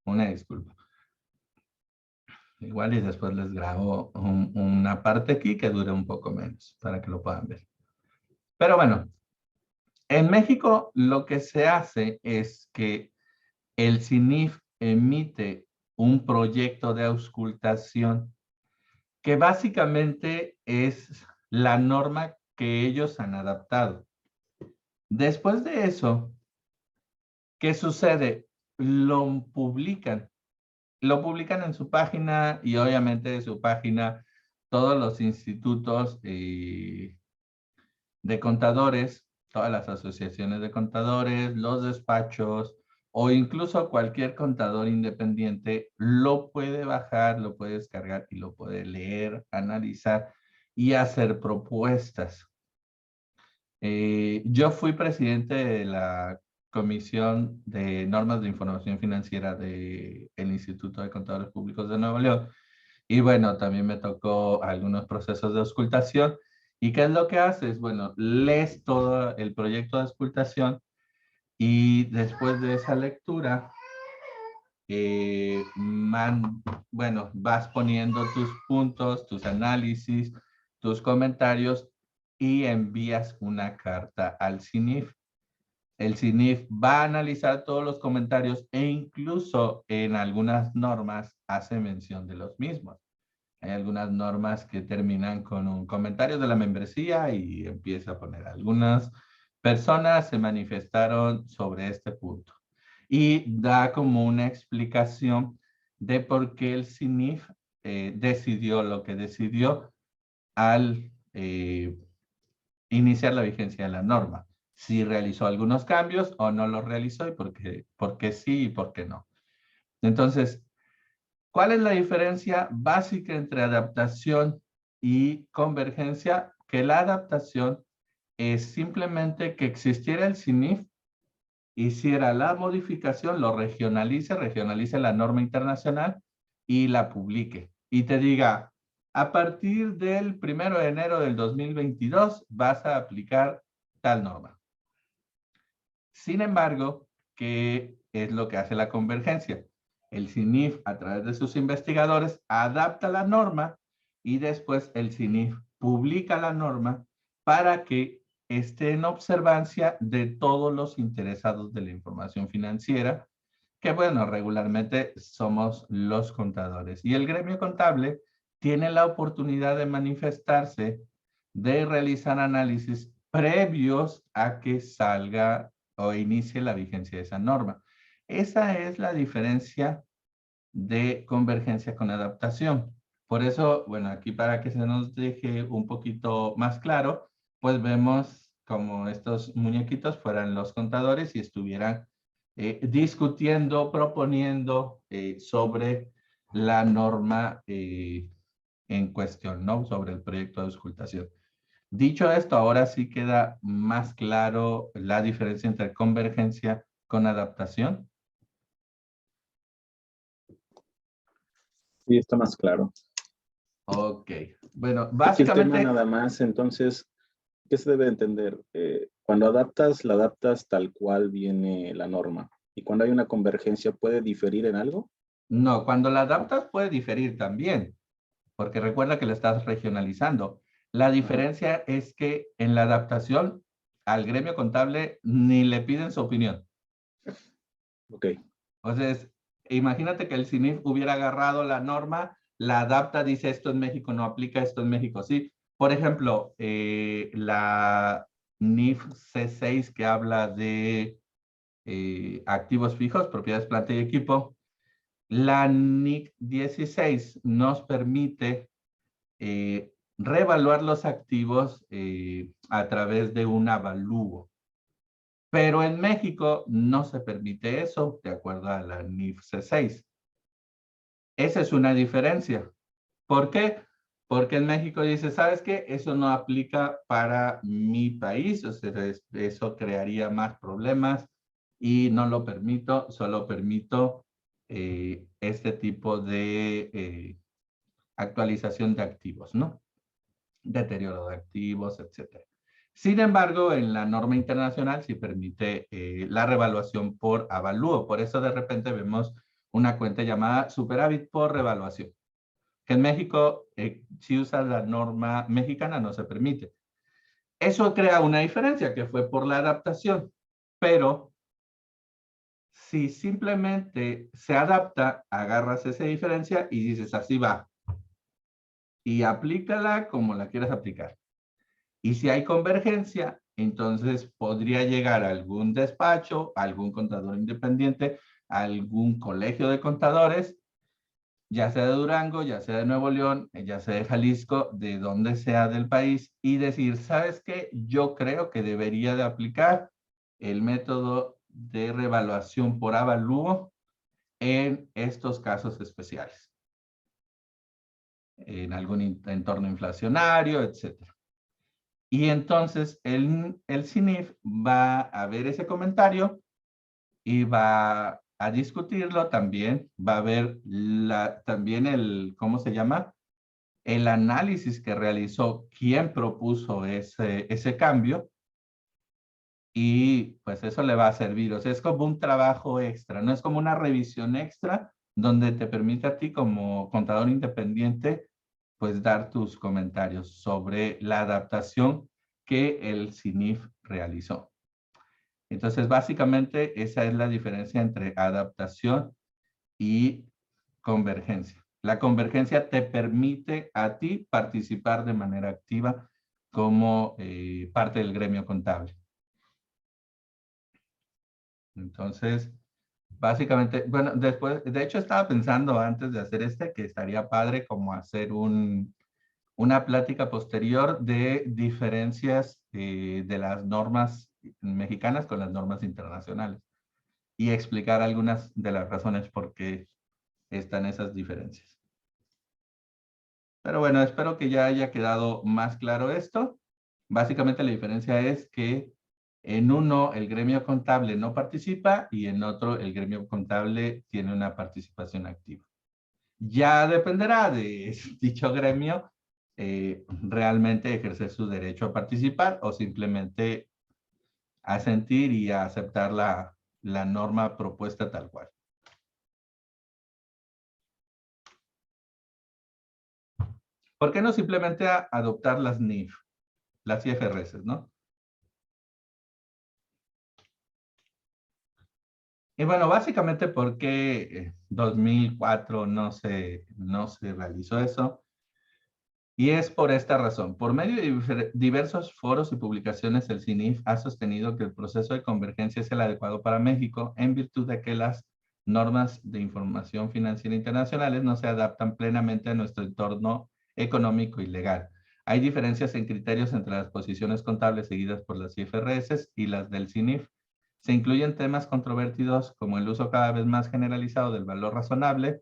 Una disculpa. Igual y después les grabo una parte aquí que dure un poco menos para que lo puedan ver. Pero bueno, en México lo que se hace es que el CINIF emite un proyecto de auscultación que básicamente es la norma que ellos han adaptado. Después de eso, ¿qué sucede? Lo publican en su página y obviamente de su página todos los institutos de contadores, todas las asociaciones de contadores, los despachos o incluso cualquier contador independiente lo puede bajar, lo puede descargar y lo puede leer, analizar y hacer propuestas. Yo fui presidente de la Comisión de Normas de Información Financiera del Instituto de Contadores Públicos de Nuevo León. Y bueno, también me tocó algunos procesos de auscultación. ¿Y qué es lo que haces? Bueno, lees todo el proyecto de auscultación y después de esa lectura, bueno, vas poniendo tus puntos, tus análisis, tus comentarios y envías una carta al CINIF. El CINIF va a analizar todos los comentarios e incluso en algunas normas hace mención de los mismos. Hay algunas normas que terminan con un comentario de la membresía y empieza a poner. Algunas personas se manifestaron sobre este punto y da como una explicación de por qué el CINIF decidió lo que decidió al iniciar la vigencia de la norma. Si realizó algunos cambios o no los realizó y por qué sí y por qué no. Entonces, ¿cuál es la diferencia básica entre adaptación y convergencia? Que la adaptación es simplemente que existiera el CINIF, hiciera la modificación, lo regionalice la norma internacional y la publique. Y te diga, a partir del 1 de enero del 2022 vas a aplicar tal norma. Sin embargo, ¿qué es lo que hace la convergencia? El CINIF, a través de sus investigadores, adapta la norma y después el CINIF publica la norma para que esté en observancia de todos los interesados de la información financiera, que bueno, regularmente somos los contadores. Y el gremio contable tiene la oportunidad de manifestarse, de realizar análisis previos a que salga o inicie la vigencia de esa norma. Esa es la diferencia de convergencia con adaptación. Por eso, bueno, aquí para que se nos deje un poquito más claro, pues vemos como estos muñequitos fueran los contadores y estuvieran discutiendo, proponiendo sobre la norma en cuestión, ¿no? Sobre el proyecto de auscultación. Dicho esto, ahora sí queda más claro la diferencia entre convergencia con adaptación. Sí, está más claro. Ok, bueno, Aquí el tema básicamente, nada más, entonces, ¿qué se debe entender? Cuando adaptas, la adaptas tal cual viene la norma. Y cuando hay una convergencia, ¿puede diferir en algo? no, cuando la adaptas puede diferir también, porque recuerda que la estás regionalizando. La Ajá, diferencia es que en la adaptación al gremio contable ni le piden su opinión. ok. Entonces, imagínate que el CINIF hubiera agarrado la norma, la adapta, dice esto en México no aplica, esto en México sí. Por ejemplo, la NIF C6 que habla de activos fijos, propiedades, planta y equipo, la NIC 16 nos permite reevaluar los activos a través de un avalúo. Pero en México no se permite eso, de acuerdo a la NIF C6. Esa es una diferencia. ¿Por qué? Porque en México dice, ¿sabes qué? Eso no aplica para mi país, o sea, eso crearía más problemas y no lo permito, solo permito este tipo de actualización de activos, ¿no? Deterioro de activos, etcétera. Sin embargo, en la norma internacional sí permite la revaluación por avalúo. Por eso de repente vemos una cuenta llamada superávit por revaluación. Que en México, si usa la norma mexicana, no se permite. Eso crea una diferencia que fue por la adaptación. Pero si simplemente se adapta, agarras esa diferencia y dices así va. Y aplícala como la quieras aplicar. Y si hay convergencia, entonces podría llegar a algún despacho, algún contador independiente, algún colegio de contadores, ya sea de Durango, ya sea de Nuevo León, ya sea de Jalisco, de donde sea del país, y decir, ¿sabes qué? Yo creo que debería de aplicar el método de revaluación por avalúo en estos casos especiales, en algún entorno inflacionario, etcétera. Y entonces el CINIF va a ver ese comentario y va a discutirlo también, va a ver también ¿cómo se llama? El análisis que realizó quien propuso ese cambio, y pues eso le va a servir. O sea, es como un trabajo extra, no es como una revisión extra donde te permite a ti como contador independiente pues dar tus comentarios sobre la adaptación que el CINIF realizó. Entonces, básicamente, esa es la diferencia entre adaptación y convergencia. La convergencia te permite a ti participar de manera activa como parte del gremio contable. Entonces, básicamente, bueno, después, de hecho estaba pensando antes de hacer que estaría padre como hacer una plática posterior de diferencias de las normas mexicanas con las normas internacionales y explicar algunas de las razones por qué están esas diferencias. Pero bueno, espero que ya haya quedado más claro esto. Básicamente la diferencia es que en uno el gremio contable no participa y en otro el gremio contable tiene una participación activa. Ya dependerá de dicho gremio realmente ejercer su derecho a participar o simplemente asentir y a aceptar la norma propuesta tal cual. ¿Por qué no simplemente adoptar las NIF, las IFRS, ¿no? Y bueno, básicamente porque 2004 no se realizó eso. Y es por esta razón. Por medio de diversos foros y publicaciones, el CINIF ha sostenido que el proceso de convergencia es el adecuado para México en virtud de que las normas de información financiera internacionales no se adaptan plenamente a nuestro entorno económico y legal. Hay diferencias en criterios entre las posiciones contables seguidas por las IFRS y las del CINIF. Se incluyen temas controvertidos como el uso cada vez más generalizado del valor razonable,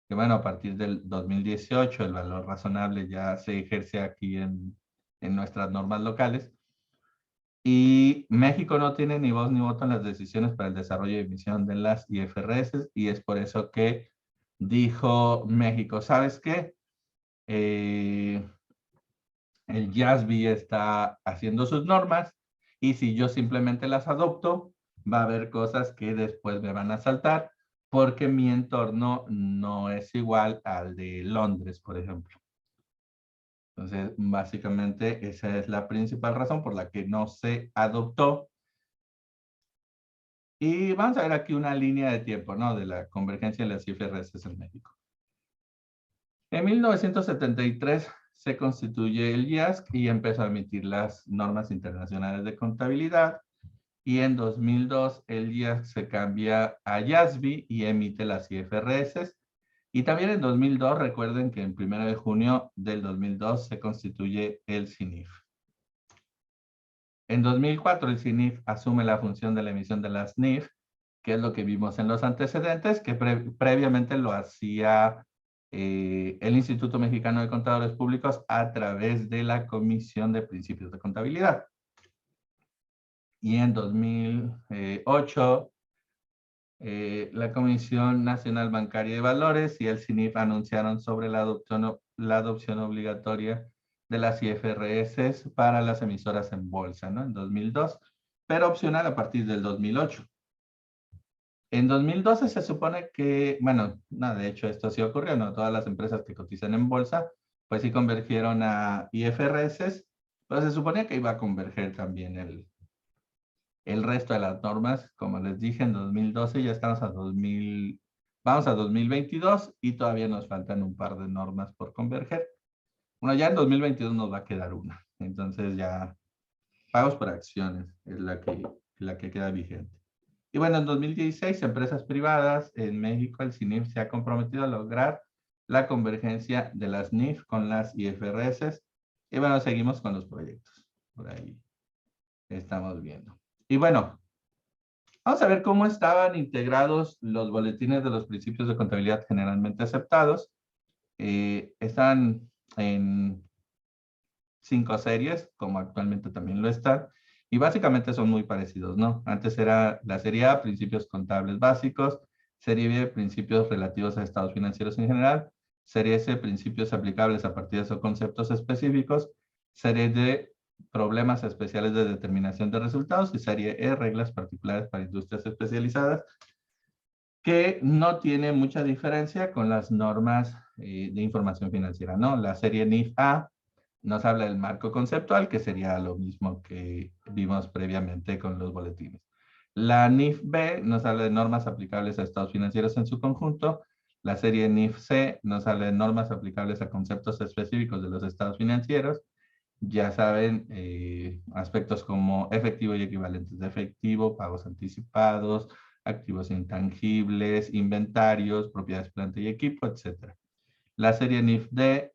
que bueno, a partir del 2018 el valor razonable ya se ejerce aquí en nuestras normas locales. Y México no tiene ni voz ni voto en las decisiones para el desarrollo y emisión de las IFRS, y es por eso que dijo México, ¿sabes qué? El IASB está haciendo sus normas y si yo simplemente las adopto, va a haber cosas que después me van a saltar porque mi entorno no es igual al de Londres, por ejemplo. Entonces, básicamente, esa es la principal razón por la que no se adoptó. Y vamos a ver aquí una línea de tiempo, ¿no? De la convergencia de las IFRS en México. En 1973 se constituye el IASC y empezó a emitir las normas internacionales de contabilidad. Y en 2002 el IASC se cambia a IASB y emite las IFRS. Y también en 2002, recuerden que en 1 de junio del 2002 se constituye el CINIF. En 2004 el CINIF asume la función de la emisión de las NIF, que es lo que vimos en los antecedentes, que previamente lo hacía el Instituto Mexicano de Contadores Públicos a través de la Comisión de Principios de Contabilidad. Y en 2008, la Comisión Nacional Bancaria de Valores y el CINIF anunciaron sobre la adopción obligatoria de las IFRS para las emisoras en bolsa, ¿no? En 2002, pero opcional a partir del 2008. En 2012 se supone que, bueno, no, de hecho esto sí ocurrió, ¿no? Todas las empresas que cotizan en bolsa, pues sí convergieron a IFRS, pero se suponía que iba a converger también el resto de las normas. Como les dije, en 2012 ya estamos a 2000, vamos a 2022 y todavía nos faltan un par de normas por converger. Bueno, ya en 2022 nos va a quedar una. Entonces ya pagos por acciones es la que queda vigente. Y bueno, en 2016, empresas privadas en México, el CINIF se ha comprometido a lograr la convergencia de las NIF con las IFRS. Y bueno, seguimos con los proyectos. Por ahí estamos viendo. Y bueno, vamos a ver cómo estaban integrados los boletines de los principios de contabilidad generalmente aceptados. Están en 5 series, como actualmente también lo están, y básicamente son muy parecidos, ¿no? Antes era la serie A, principios contables básicos, serie B, principios relativos a estados financieros en general, serie C, principios aplicables a partidas o conceptos específicos, serie D, problemas especiales de determinación de resultados, y serie E, reglas particulares para industrias especializadas, que no tiene mucha diferencia con las normas de información financiera, ¿no? La serie NIF A nos habla del marco conceptual, que sería lo mismo que vimos previamente con los boletines. La NIF B nos habla de normas aplicables a estados financieros en su conjunto. La serie NIF C nos habla de normas aplicables a conceptos específicos de los estados financieros. Ya saben, aspectos como efectivo y equivalentes de efectivo, pagos anticipados, activos intangibles, inventarios, propiedades, planta y equipo, etc. La serie NIF-D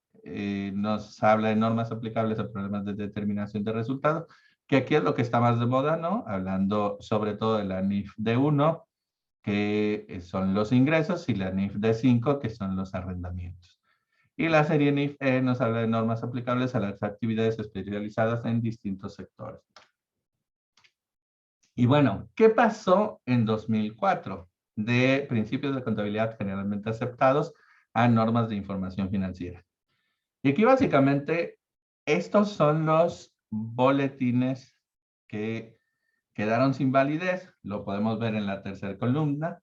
nos habla de normas aplicables a problemas de determinación de resultados, que aquí es lo que está más de moda, ¿no? Hablando sobre todo de la NIF-D1, que son los ingresos, y la NIF-D5, que son los arrendamientos. Y la serie NIF-E nos habla de normas aplicables a las actividades especializadas en distintos sectores. Y bueno, ¿qué pasó en 2004? De principios de contabilidad generalmente aceptados a normas de información financiera. Y aquí básicamente estos son los boletines que quedaron sin validez. Lo podemos ver en la tercera columna.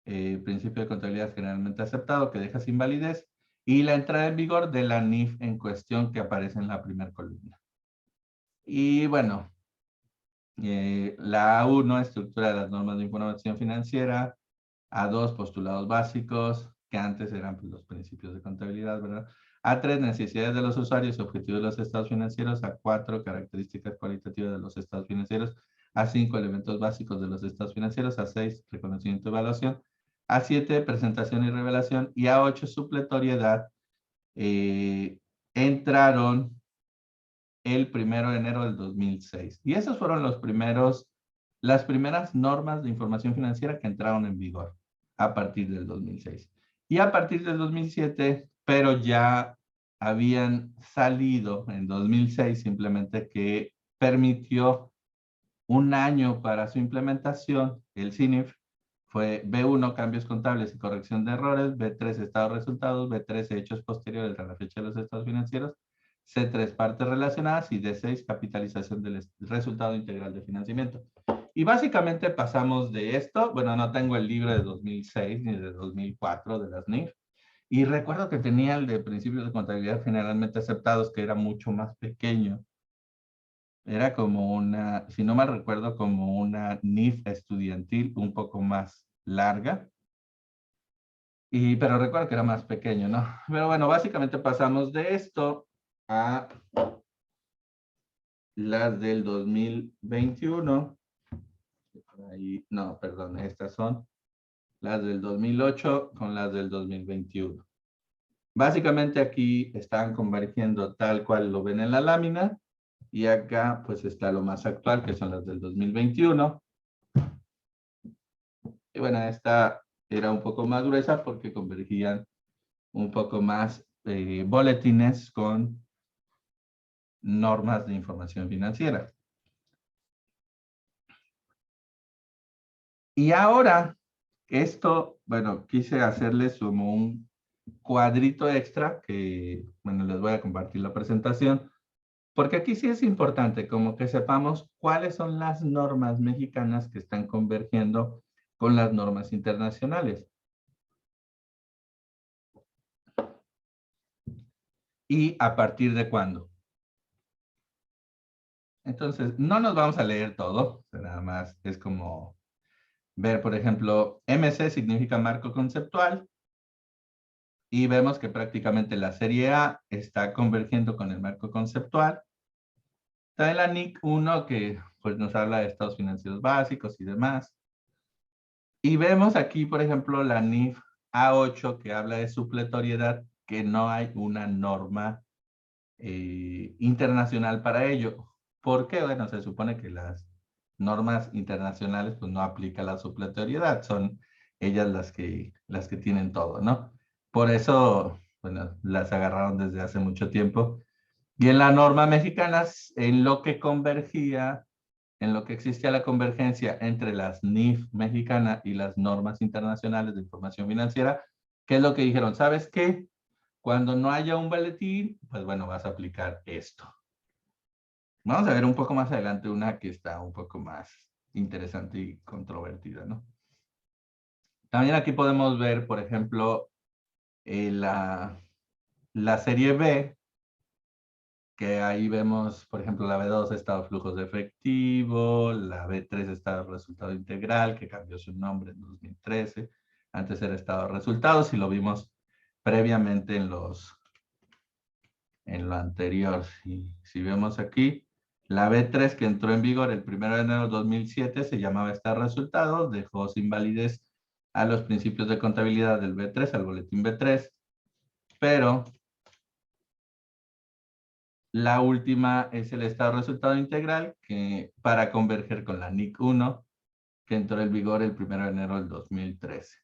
Principio de contabilidad generalmente aceptado que deja sin validez. Y la entrada en vigor de la NIF en cuestión que aparece en la primera columna. Y bueno, la A1, estructura de las normas de información financiera. A2, postulados básicos, que antes eran pues, los principios de contabilidad, ¿verdad? A3, necesidades de los usuarios y objetivos de los estados financieros. A4, características cualitativas de los estados financieros. A5, elementos básicos de los estados financieros. A6, reconocimiento y evaluación. A7, presentación y revelación. Y A8, supletoriedad. Entraron el 1 de enero del 2006. Y esos fueron las primeras normas de información financiera que entraron en vigor a partir del 2006. Y a partir del 2007, pero ya habían salido en 2006, simplemente que permitió un año para su implementación. El CINIF fue B1, cambios contables y corrección de errores; B3, estados resultados; B3, hechos posteriores a la fecha de los estados financieros; C3, partes relacionadas; y D6, capitalización del resultado integral de financiamiento. Y básicamente pasamos de esto. Bueno, no tengo el libro de 2006 ni de 2004 de las NIF. Y recuerdo que tenía el de principios de contabilidad generalmente aceptados, que era mucho más pequeño. Era como una, si no mal recuerdo, como una NIF estudiantil un poco más larga. Pero recuerdo que era más pequeño, ¿no? Pero bueno, básicamente pasamos de esto a las del 2021. Ahí, no, perdón, estas son las del 2008 con las del 2021. Básicamente aquí están convergiendo tal cual lo ven en la lámina, y acá pues está lo más actual, que son las del 2021. Y bueno, esta era un poco más gruesa porque convergían un poco más boletines con normas de información financiera. Y ahora, esto, bueno, quise hacerles como un cuadrito extra que, bueno, les voy a compartir la presentación, porque aquí sí es importante como que sepamos cuáles son las normas mexicanas que están convergiendo con las normas internacionales. ¿Y a partir de cuándo? Entonces, no nos vamos a leer todo, nada más es como ver, por ejemplo, MC significa marco conceptual, y vemos que prácticamente la serie A está convergiendo con el marco conceptual. También la NIC 1 que pues, nos habla de estados financieros básicos y demás. Y vemos aquí, por ejemplo, la NIF A8 que habla de supletoriedad, que no hay una norma internacional para ello. ¿Por qué? Bueno, se supone que las normas internacionales pues no aplican la supletoriedad, son ellas las que tienen todo, ¿no? Por eso, bueno, las agarraron desde hace mucho tiempo. Y en la norma mexicana, en lo que convergía, en lo que existía la convergencia entre las NIF mexicanas y las normas internacionales de información financiera, ¿qué es lo que dijeron? ¿Sabes qué? Cuando no haya un boletín, pues bueno, vas a aplicar esto. Vamos a ver un poco más adelante una que está un poco más interesante y controvertida, ¿no? También aquí podemos ver, por ejemplo, la serie B, que ahí vemos, por ejemplo, la B2 estado de flujos de efectivo, la B3 estado de resultado integral, que cambió su nombre en 2013. Antes era estado de resultados y lo vimos previamente en lo anterior. Si vemos aquí, la B3 que entró en vigor el 1 de enero de 2007 se llamaba estado de resultados, dejó sin validez a los principios de contabilidad del B3, al boletín B3, pero la última es el estado de resultado integral que para converger con la NIC 1 que entró en vigor el 1 de enero del 2013.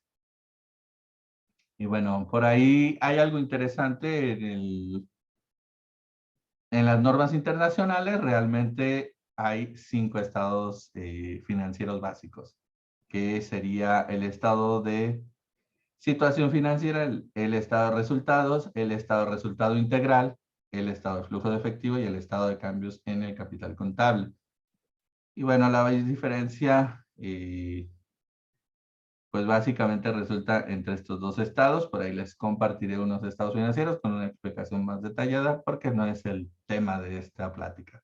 Y bueno, por ahí hay algo interesante en las normas internacionales. Realmente hay 5 estados financieros básicos, que sería el estado de situación financiera, el estado de resultados, el estado de resultado integral, el estado de flujo de efectivo y el estado de cambios en el capital contable. Y bueno, la diferencia, pues básicamente resulta entre estos dos estados. Por ahí les compartiré unos estados financieros con una explicación más detallada porque no es el tema de esta plática.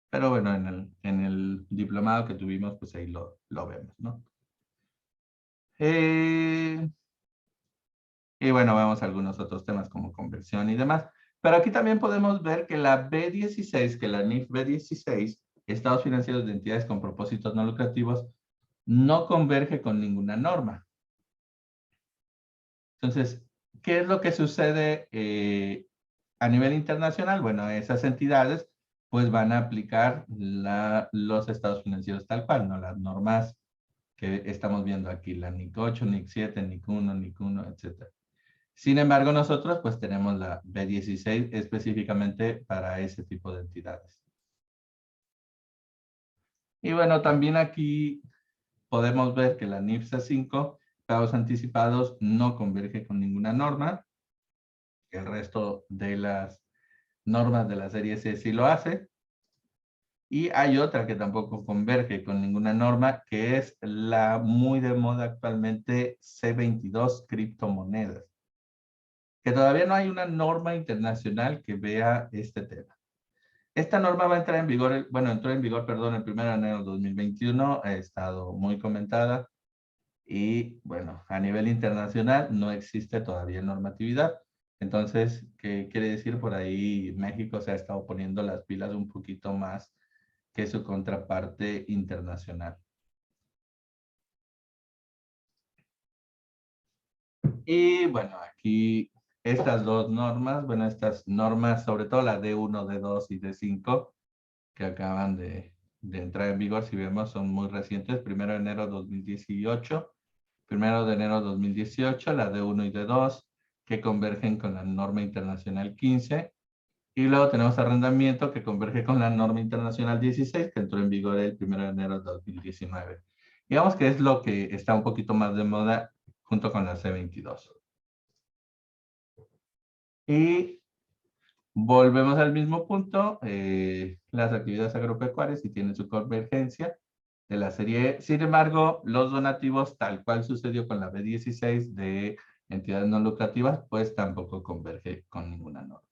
Pero bueno, en el diplomado que tuvimos, pues ahí lo vemos, ¿no? Y bueno, vemos algunos otros temas como conversión y demás. Pero aquí también podemos ver que la B16, que la NIF B16, estados financieros de entidades con propósitos no lucrativos, no converge con ninguna norma. Entonces, ¿qué es lo que sucede a nivel internacional? Bueno, esas entidades pues van a aplicar los estados financieros tal cual, ¿no? Las normas que estamos viendo aquí, la NIC 8, NIC 7, NIC 1, NIC 1, etc. Sin embargo, nosotros pues tenemos la B16 específicamente para ese tipo de entidades. Y bueno, también aquí podemos ver que la NIFSA 5, pagos anticipados, no converge con ninguna norma. El resto de las normas de la serie C sí lo hace. Y hay otra que tampoco converge con ninguna norma, que es la muy de moda actualmente C22 criptomonedas, que todavía no hay una norma internacional que vea este tema. Esta norma va a entrar en vigor, bueno, entró en vigor, perdón, el 1 de enero de 2021, ha estado muy comentada y, bueno, a nivel internacional no existe todavía normatividad. Entonces, ¿qué quiere decir? Por ahí México se ha estado poniendo las pilas un poquito más que su contraparte internacional. Y bueno, aquí estas dos normas, bueno, estas normas, sobre todo la D1, D2 y D5, que acaban de entrar en vigor, si vemos, son muy recientes, 1 de enero de 2018, 1 de enero de 2018, la D1 y D2, que convergen con la norma internacional 15, y luego tenemos arrendamiento que converge con la norma internacional 16, que entró en vigor el 1 de enero de 2019. Digamos que es lo que está un poquito más de moda junto con la C22. Y volvemos al mismo punto. Las actividades agropecuarias sí tienen su convergencia de la serie E. Sin embargo, los donativos, tal cual sucedió con la B16 de entidades no lucrativas, pues tampoco converge con ninguna norma.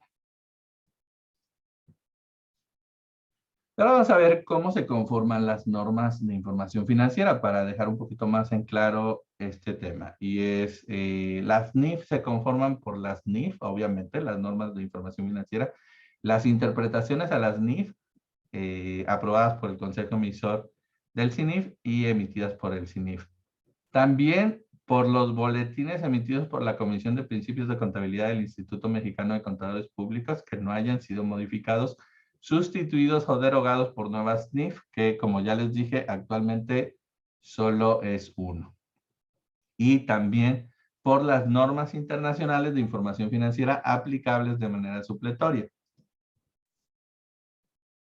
Ahora vamos a ver cómo se conforman las normas de información financiera para dejar un poquito más en claro este tema. Y es, las NIF se conforman por las NIF, obviamente, las normas de información financiera, las interpretaciones a las NIF, aprobadas por el Consejo Emisor del CINIF y emitidas por el CINIF. También por los boletines emitidos por la Comisión de Principios de Contabilidad del Instituto Mexicano de Contadores Públicos que no hayan sido modificados, sustituidos o derogados por nuevas NIF, que como ya les dije, actualmente solo es uno. Y también por las normas internacionales de información financiera aplicables de manera supletoria.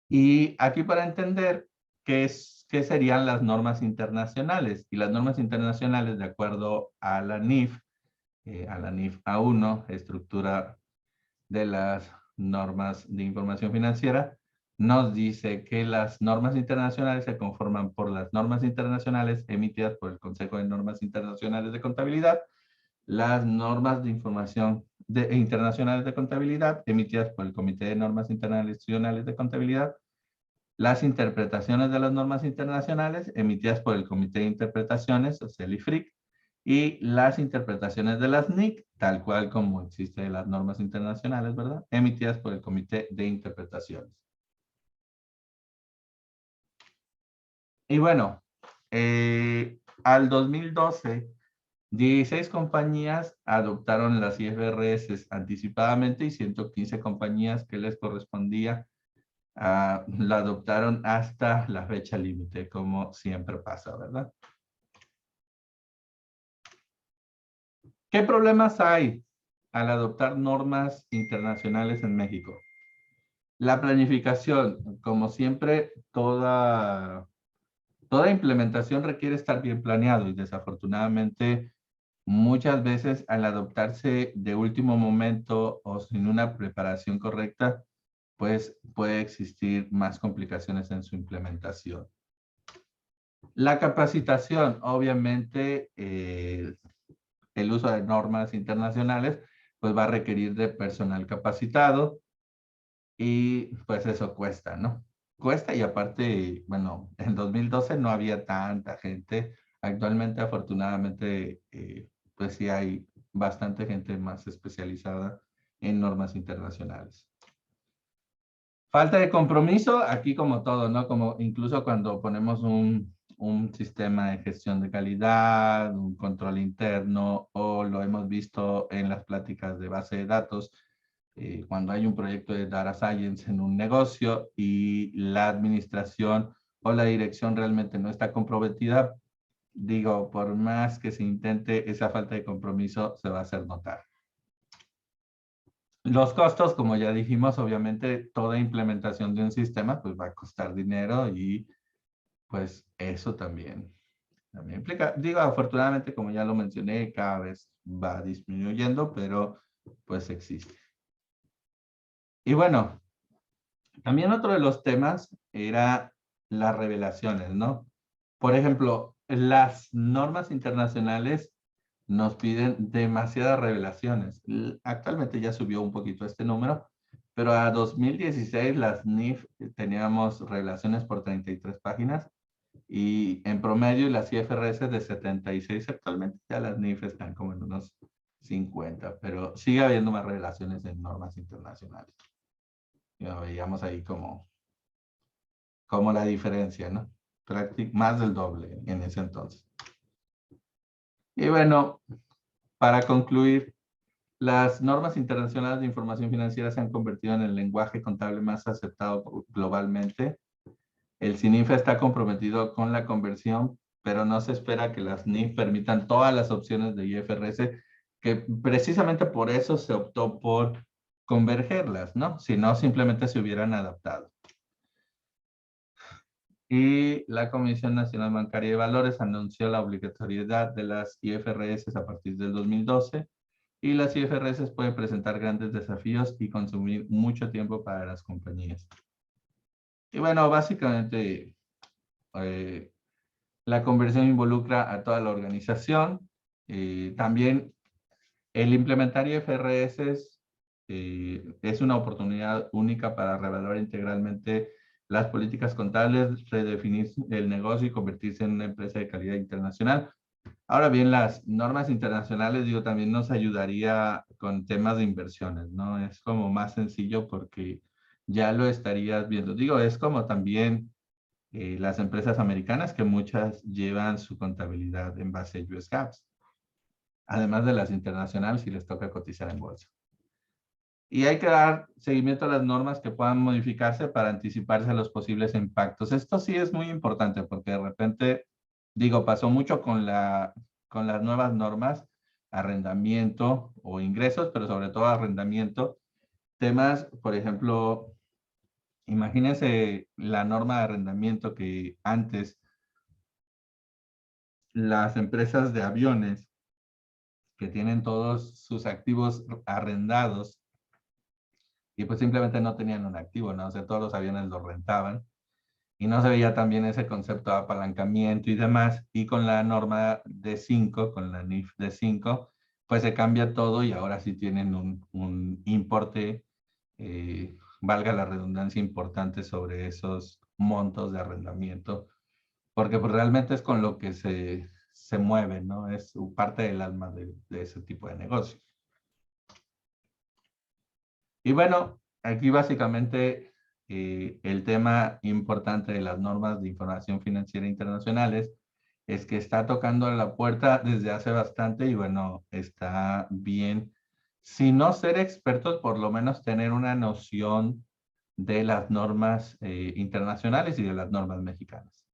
Y aquí para entender qué serían las normas internacionales. Y las normas internacionales, de acuerdo a la NIF A1, estructura de las normas de información financiera, nos dice que las normas internacionales se conforman por las normas internacionales emitidas por el Consejo de Normas Internacionales de Contabilidad, las normas de información internacionales de contabilidad emitidas por el Comité de Normas Internacionales de Contabilidad, las interpretaciones de las normas internacionales emitidas por el Comité de Interpretaciones, o sea, el IFRIC, y las interpretaciones de las NIC, tal cual como existen las normas internacionales, ¿verdad? Emitidas por el Comité de Interpretaciones. Y bueno, al 2012, 16 compañías adoptaron las IFRS anticipadamente y 115 compañías que les correspondía la adoptaron hasta la fecha límite, como siempre pasa, ¿verdad? ¿Qué problemas hay al adoptar normas internacionales en México? La planificación, como siempre, toda implementación requiere estar bien planeado y desafortunadamente muchas veces al adoptarse de último momento o sin una preparación correcta, pues puede existir más complicaciones en su implementación. La capacitación, obviamente, el uso de normas internacionales, pues va a requerir de personal capacitado y pues eso cuesta, ¿no? Cuesta y aparte, bueno, en 2012 no había tanta gente. Actualmente, afortunadamente, pues sí hay bastante gente más especializada en normas internacionales. Falta de compromiso, aquí como todo, ¿no? Como incluso cuando ponemos un sistema de gestión de calidad, un control interno, o lo hemos visto en las pláticas de base de datos, cuando hay un proyecto de Data Science en un negocio y la administración o la dirección realmente no está comprometida, digo, por más que se intente, esa falta de compromiso se va a hacer notar. Los costos, como ya dijimos, obviamente toda implementación de un sistema pues va a costar dinero y pues eso también implica, digo, afortunadamente como ya lo mencioné, cada vez va disminuyendo, pero pues existe. Y bueno, también otro de los temas era las revelaciones, ¿no? Por ejemplo, las normas internacionales nos piden demasiadas revelaciones. Actualmente ya subió un poquito este número, pero a 2016 las NIF teníamos revelaciones por 33 páginas y en promedio las IFRS de 76 actualmente, ya las NIF están como en unos 50, pero sigue habiendo más revelaciones en normas internacionales. Ya veíamos ahí como la diferencia, ¿no? Más del doble en ese entonces. Y bueno, para concluir, las normas internacionales de información financiera se han convertido en el lenguaje contable más aceptado globalmente. El CINIF está comprometido con la conversión, pero no se espera que las NIF permitan todas las opciones de IFRS, que precisamente por eso se optó por convergerlas, ¿no? Si no, simplemente se hubieran adaptado. Y la Comisión Nacional Bancaria de Valores anunció la obligatoriedad de las IFRS a partir del 2012 y las IFRS pueden presentar grandes desafíos y consumir mucho tiempo para las compañías. Y bueno, básicamente la conversión involucra a toda la organización. También el implementar IFRS es una oportunidad única para reevaluar integralmente las políticas contables, redefinir el negocio y convertirse en una empresa de calidad internacional. Ahora bien, las normas internacionales, digo, también nos ayudaría con temas de inversiones, ¿no? Es como más sencillo porque ya lo estarías viendo. Digo, es como también las empresas americanas que muchas llevan su contabilidad en base a US GAAP, además de las internacionales si les toca cotizar en bolsa. Y hay que dar seguimiento a las normas que puedan modificarse para anticiparse a los posibles impactos. Esto sí es muy importante porque de repente, digo, pasó mucho con las nuevas normas, arrendamiento o ingresos, pero sobre todo arrendamiento. Temas, por ejemplo, imagínense la norma de arrendamiento que antes las empresas de aviones que tienen todos sus activos arrendados y pues simplemente no tenían un activo, ¿no? O sea, todos los aviones los rentaban y no se veía también ese concepto de apalancamiento y demás. Y con la norma D5, con la NIF D5, pues se cambia todo y ahora sí tienen un importe, valga la redundancia, importante sobre esos montos de arrendamiento, porque pues realmente es con lo que se mueve, ¿no? Es parte del alma de ese tipo de negocio. Y bueno, aquí básicamente el tema importante de las normas de información financiera internacionales es que está tocando a la puerta desde hace bastante y bueno, está bien, si no ser expertos, por lo menos tener una noción de las normas internacionales y de las normas mexicanas.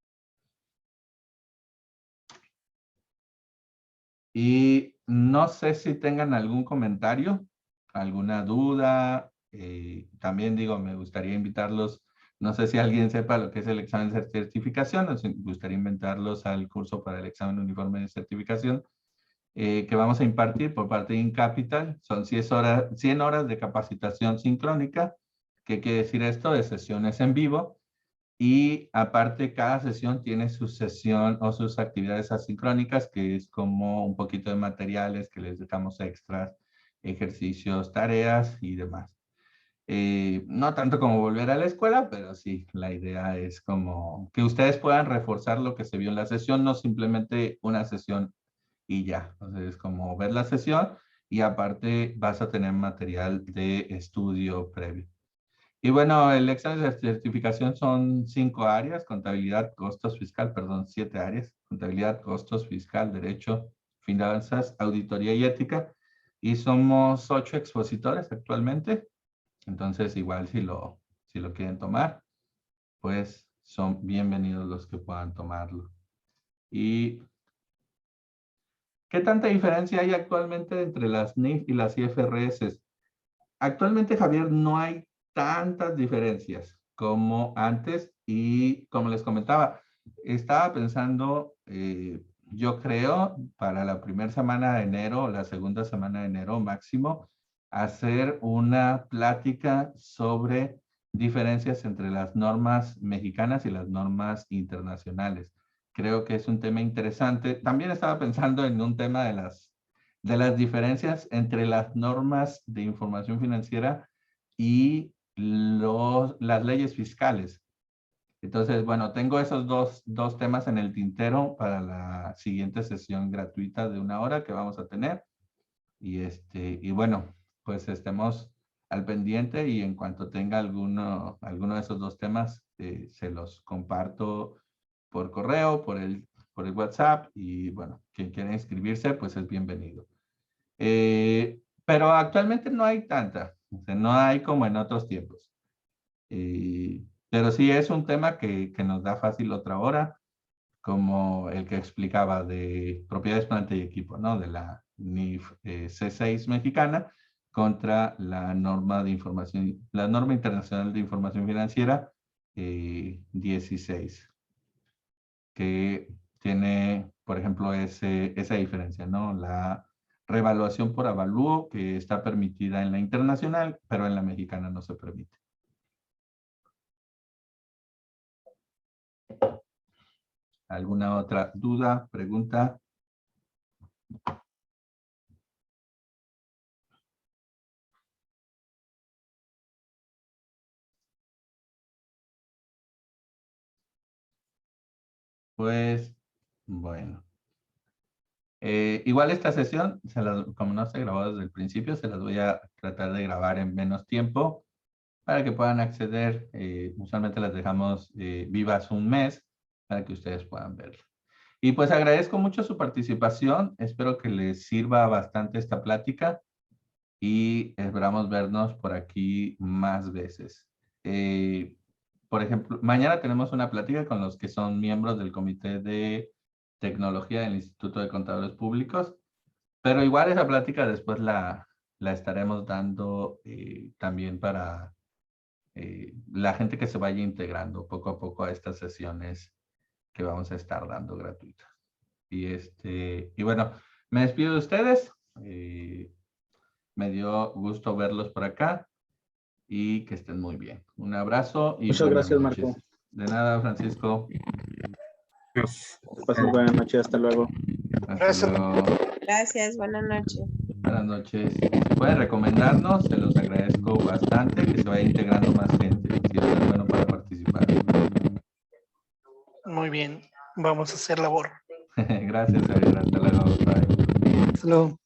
Y no sé si tengan algún comentario, alguna duda. También digo, me gustaría invitarlos, no sé si alguien sepa lo que es el examen de certificación, nos gustaría invitarlos al curso para el examen uniforme de certificación que vamos a impartir por parte de InCapital. Son 100 horas de capacitación sincrónica. ¿Qué quiere decir esto? De sesiones en vivo. Y aparte, cada sesión tiene su sesión o sus actividades asincrónicas, que es como un poquito de materiales que les dejamos extras, ejercicios, tareas y demás. No tanto como volver a la escuela, pero sí, la idea es como que ustedes puedan reforzar lo que se vio en la sesión, no simplemente una sesión y ya. Entonces, es como ver la sesión y aparte vas a tener material de estudio previo. Y bueno, el examen de certificación son 5 áreas, contabilidad, costos, fiscal, perdón, 7 áreas, contabilidad, costos, fiscal, derecho, finanzas, auditoría y ética. Y somos 8 expositores actualmente. Entonces, igual si lo quieren tomar, pues son bienvenidos los que puedan tomarlo. ¿Y qué tanta diferencia hay actualmente entre las NIF y las IFRS? Actualmente, Javier, no hay tantas diferencias como antes y como les comentaba, estaba pensando, yo creo, para la primera semana de enero o la segunda semana de enero máximo, hacer una plática sobre diferencias entre las normas mexicanas y las normas internacionales. Creo que es un tema interesante. También estaba pensando en un tema de las diferencias entre las normas de información financiera y las leyes fiscales. Entonces, bueno, tengo esos dos temas en el tintero para la siguiente sesión gratuita de 1 hora que vamos a tener. Y bueno, pues estemos al pendiente y en cuanto tenga alguno de esos 2 temas, se los comparto por correo, por el WhatsApp y bueno, quien quiera inscribirse, pues es bienvenido. Pero actualmente no hay tanta, o sea, no hay como en otros tiempos. Pero sí es un tema que nos da fácil otra hora, como el que explicaba de propiedades, planta y equipo, ¿no? De la NIF C6 mexicana contra la norma de información, la norma internacional de información financiera 16, que tiene, por ejemplo, esa diferencia, ¿no? La reevaluación por avalúo que está permitida en la internacional, pero en la mexicana no se permite. ¿Alguna otra duda, pregunta? Pues, bueno. Igual esta sesión, como no se grabó desde el principio, se las voy a tratar de grabar en menos tiempo para que puedan acceder. Usualmente las dejamos vivas un mes para que ustedes puedan verlo. Y pues agradezco mucho su participación. Espero que les sirva bastante esta plática y esperamos vernos por aquí más veces. Por ejemplo, mañana tenemos una plática con los que son miembros del Comité de Tecnología del Instituto de Contadores Públicos, pero igual esa plática después la estaremos dando también para la gente que se vaya integrando poco a poco a estas sesiones que vamos a estar dando gratuitas. Y bueno, me despido de ustedes. Me dio gusto verlos por acá y que estén muy bien. Un abrazo y Muchas buenas gracias, noches. Marco. De nada, Francisco. Pasen buenas noches, hasta luego. Hasta luego. Gracias, buenas noches. Buenas noches. Si pueden recomendarnos, se los agradezco bastante, que se vaya integrando más gente. Si es bueno para participar. Muy bien, vamos a hacer labor. Gracias, Javier. Hasta luego. Bye. Hasta luego.